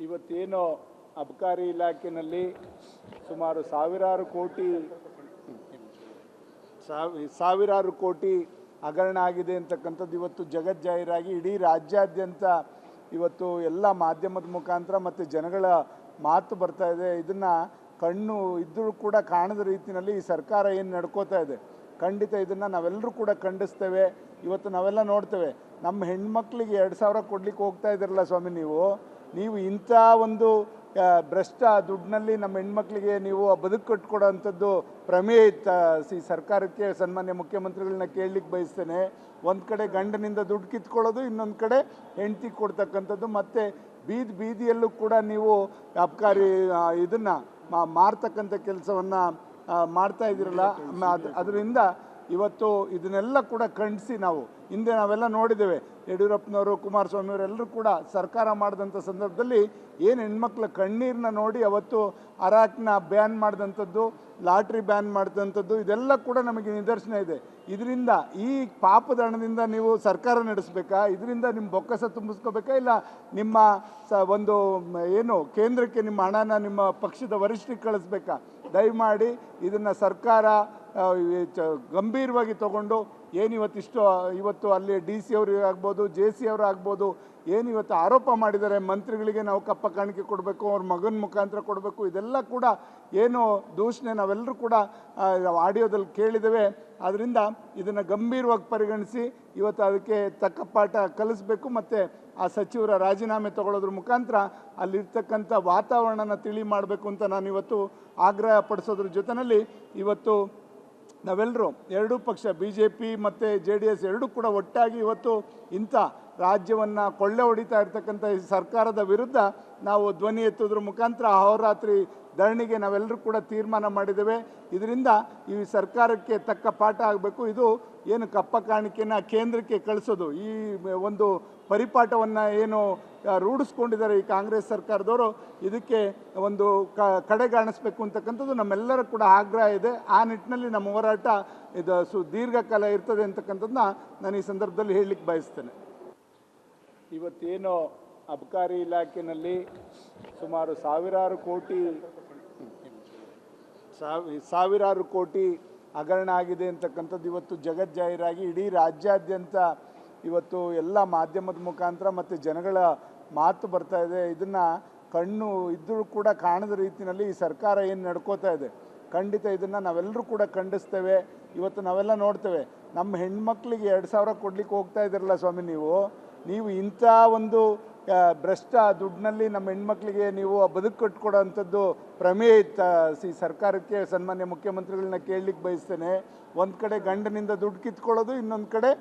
ಇವತ್ತೇನು ಅಬಕಾರಿ ಇಲಾಖೆಯಲ್ಲಿ ಸುಮಾರು ಸಾವಿರಾರು ಕೋಟಿ ಹಗರಣ ಆಗಿದೆ ಅಂತಕ್ಕಂಥದ್ದು ಇವತ್ತು ಜಗಜ್ಜಾಹೀರಾಗಿ ಇಡೀ ರಾಜ್ಯಾದ್ಯಂತ ಇವತ್ತು ಎಲ್ಲ ಮಾಧ್ಯಮದ ಮುಖಾಂತರ ಮತ್ತು ಜನಗಳ ಮಾತು ಬರ್ತಾ ಇದೆ. ಇದನ್ನು ಕಣ್ಣು ಇದ್ದರೂ ಕೂಡ ಕಾಣದ ರೀತಿಯಲ್ಲಿ ಈ ಸರ್ಕಾರ ಏನು ನಡ್ಕೋತಾ ಇದೆ, ಖಂಡಿತ ಇದನ್ನು ನಾವೆಲ್ಲರೂ ಕೂಡ ಖಂಡಿಸ್ತೇವೆ. ಇವತ್ತು ನಾವೆಲ್ಲ ನೋಡ್ತೇವೆ, ನಮ್ಮ ಹೆಣ್ಮಕ್ಳಿಗೆ 2000 ಕೊಡ್ಲಿಕ್ಕೆ ಹೋಗ್ತಾ ಇದ್ದೀರಲ್ಲ ಸ್ವಾಮಿ, ನೀವು ಇಂಥ ಒಂದು ಭ್ರಷ್ಟ ದುಡ್ಡಿನಲ್ಲಿ ನಮ್ಮ ಹೆಣ್ಮಕ್ಳಿಗೆ ನೀವು ಬದುಕು ಕಟ್ಕೊಡೋ ಅಂಥದ್ದು ಪ್ರಮೇಯ ಇತ್ತ ಈ ಸರ್ಕಾರಕ್ಕೆ ಸನ್ಮಾನ್ಯ ಮುಖ್ಯಮಂತ್ರಿಗಳನ್ನ ಕೇಳಲಿಕ್ಕೆ ಬಯಸ್ತೇನೆ. ಒಂದು ಕಡೆ ಗಂಡನಿಂದ ದುಡ್ಡು ಕಿತ್ಕೊಳ್ಳೋದು, ಇನ್ನೊಂದು ಕಡೆ ಹೆಂಡ್ತಿಗೆ ಕೊಡ್ತಕ್ಕಂಥದ್ದು, ಮತ್ತು ಬೀದಿಯಲ್ಲೂ ಕೂಡ ನೀವು ಅಬಕಾರಿ ಇದನ್ನು ಮಾರ್ತಕ್ಕಂಥ ಕೆಲಸವನ್ನು ಮಾಡ್ತಾ ಇದ್ದೀರಲ್ಲ. ಅದರಿಂದ ಇವತ್ತು ಇದನ್ನೆಲ್ಲ ಕೂಡ ಖಂಡಿಸಿ ನಾವು ಹಿಂದೆ ನಾವೆಲ್ಲ ನೋಡಿದ್ದೇವೆ. ಯಡಿಯೂರಪ್ಪನವರು, ಕುಮಾರಸ್ವಾಮಿಯವರೆಲ್ಲರೂ ಕೂಡ ಸರ್ಕಾರ ಮಾಡಿದಂಥ ಸಂದರ್ಭದಲ್ಲಿ ಏನು ಹೆಣ್ಮಕ್ಳ ಕಣ್ಣೀರನ್ನ ನೋಡಿ ಅವತ್ತು ಅರಾಕ್ನ ಬ್ಯಾನ್ ಮಾಡಿದಂಥದ್ದು, ಲಾಟ್ರಿ ಬ್ಯಾನ್ ಮಾಡಿದಂಥದ್ದು, ಇದೆಲ್ಲ ಕೂಡ ನಮಗೆ ನಿದರ್ಶನ ಇದೆ. ಇದರಿಂದ ಈ ಪಾಪದ ಹಣದಿಂದ ನೀವು ಸರ್ಕಾರ ನಡೆಸಬೇಕಾ? ಇದರಿಂದ ನಿಮ್ಮ ಬೊಕ್ಕಸ ತುಂಬಿಸ್ಕೋಬೇಕಾ? ಇಲ್ಲ ನಿಮ್ಮ ಒಂದು ಏನು ಕೇಂದ್ರಕ್ಕೆ ನಿಮ್ಮ ಹಣನ ನಿಮ್ಮ ಪಕ್ಷದ ವರಿಷ್ಠರಿಗೆ ಕಳಿಸ್ಬೇಕಾ? ದಯಮಾಡಿ ಇದನ್ನು ಸರ್ಕಾರ ಗಂಭೀರವಾಗಿ ತಗೊಂಡು ಇವತ್ತು ಅಲ್ಲಿ DC ಅವರು ಆಗ್ಬೋದು, JC ಅವರು ಆಗ್ಬೋದು, ಇವತ್ತು ಆರೋಪ ಮಾಡಿದ್ದಾರೆ ಮಂತ್ರಿಗಳಿಗೆ ನಾವು ಕಪ್ಪ ಕಾಣಿಕೆ ಕೊಡಬೇಕು, ಅವ್ರ ಮಗನ ಮುಖಾಂತರ ಕೊಡಬೇಕು, ಇದೆಲ್ಲ ಕೂಡ ದೂಷಣೆ ನಾವೆಲ್ಲರೂ ಕೂಡ ಆಡಿಯೋದಲ್ಲಿ ಕೇಳಿದ್ದೇವೆ. ಆದ್ದರಿಂದ ಇದನ್ನು ಗಂಭೀರವಾಗಿ ಪರಿಗಣಿಸಿ ಇವತ್ತು ಅದಕ್ಕೆ ತಕ್ಕ ಪಾಠ ಕಲಿಸಬೇಕು. ಮತ್ತು ಆ ಸಚಿವರ ರಾಜೀನಾಮೆ ತಗೊಳ್ಳೋದ್ರ ಮುಖಾಂತರ ಅಲ್ಲಿರ್ತಕ್ಕಂಥ ವಾತಾವರಣನ ತಿಳಿ ಮಾಡಬೇಕು ಅಂತ ನಾನು ಇವತ್ತು ಆಗ್ರಹ ಪಡಿಸೋದ್ರ ಜೊತೆಯಲ್ಲಿ ಇವತ್ತು ನಾವೆಲ್ಲರೂ ಎರಡೂ ಪಕ್ಷ BJP ಮತ್ತು JDS ಎರಡೂ ಕೂಡ ಒಟ್ಟಾಗಿ ಇವತ್ತು ಇಂಥ ರಾಜ್ಯವನ್ನು ಕೊಳ್ಳೆ ಹೊಡಿತಾ ಇರ್ತಕ್ಕಂಥ ಈ ಸರ್ಕಾರದ ವಿರುದ್ಧ ನಾವು ಧ್ವನಿ ಎತ್ತೋದ್ರ ಮುಖಾಂತರ ಅಹೋರಾತ್ರಿ ಧರಣಿಗೆ ನಾವೆಲ್ಲರೂ ಕೂಡ ತೀರ್ಮಾನ ಮಾಡಿದ್ದೇವೆ. ಇದರಿಂದ ಈ ಸರ್ಕಾರಕ್ಕೆ ತಕ್ಕ ಪಾಠ ಆಗಬೇಕು. ಇದು ಏನು ಕಪ್ಪ ಕಾಣಿಕೆನ ಕೇಂದ್ರಕ್ಕೆ ಕಳಿಸೋದು, ಈ ಒಂದು ಪರಿಪಾಠವನ್ನು ರೂಢಿಸ್ಕೊಂಡಿದ್ದಾರೆ ಈ ಕಾಂಗ್ರೆಸ್ ಸರ್ಕಾರದವರು, ಇದಕ್ಕೆ ಒಂದು ಕಡೆಗಾಣಿಸ್ಬೇಕು ಅಂತಕ್ಕಂಥದ್ದು ನಮ್ಮೆಲ್ಲರ ಕೂಡ ಆಗ್ರಹ ಇದೆ. ಆ ನಿಟ್ಟಿನಲ್ಲಿ ನಮ್ಮ ಹೋರಾಟ ಇದು ದೀರ್ಘಕಾಲ ಇರ್ತದೆ ಅಂತಕ್ಕಂಥದ್ದನ್ನ ನಾನು ಈ ಸಂದರ್ಭದಲ್ಲಿ ಹೇಳಲಿಕ್ಕೆ ಬಯಸ್ತೇನೆ. ಇವತ್ತೇನು ಅಬಕಾರಿ ಇಲಾಖೆಯಲ್ಲಿ ಸುಮಾರು ಸಾವಿರಾರು ಕೋಟಿ ಹಗರಣ ಆಗಿದೆ ಅಂತಕ್ಕಂಥದ್ದು ಇವತ್ತು ಜಗಜ್ಜಾಹೀರಾಗಿ ಇಡೀ ರಾಜ್ಯಾದ್ಯಂತ ಇವತ್ತು ಎಲ್ಲ ಮಾಧ್ಯಮದ ಮುಖಾಂತರ ಮತ್ತು ಜನಗಳ ಮಾತು ಬರ್ತಾ ಇದೆ. ಇದನ್ನು ಕಣ್ಣು ಇದ್ದರೂ ಕೂಡ ಕಾಣದ ರೀತಿಯಲ್ಲಿ ಈ ಸರ್ಕಾರ ಏನು ನಡ್ಕೋತಾ ಇದೆ, ಖಂಡಿತ ಇದನ್ನು ನಾವೆಲ್ಲರೂ ಕೂಡ ಖಂಡಿಸ್ತೇವೆ. ಇವತ್ತು ನಾವೆಲ್ಲ ನೋಡ್ತೇವೆ, ನಮ್ಮ ಹೆಣ್ಮಕ್ಳಿಗೆ 2000 ಕೊಡ್ಲಿಕ್ಕೆ ಹೋಗ್ತಾ ಇದ್ದೀರಲ್ಲ ಸ್ವಾಮಿ, ನೀವು ಇಂಥ ಒಂದು ಭ್ರಷ್ಟ ದುಡ್ಡಿನಲ್ಲಿ ನಮ್ಮ ಹೆಣ್ಮಕ್ಳಿಗೆ ನೀವು ಬದುಕು ಕಟ್ಕೊಡೋ ಅಂಥದ್ದು ಪ್ರಮೇಯ ಇತ್ತ ಈ ಸರ್ಕಾರಕ್ಕೆ ಸನ್ಮಾನ್ಯ ಮುಖ್ಯಮಂತ್ರಿಗಳನ್ನ ಕೇಳಲಿಕ್ಕೆ ಬಯಸ್ತೇನೆ. ಒಂದು ಕಡೆ ಗಂಡನಿಂದ ದುಡ್ಡು ಕಿತ್ಕೊಳ್ಳೋದು, ಇನ್ನೊಂದು ಕಡೆ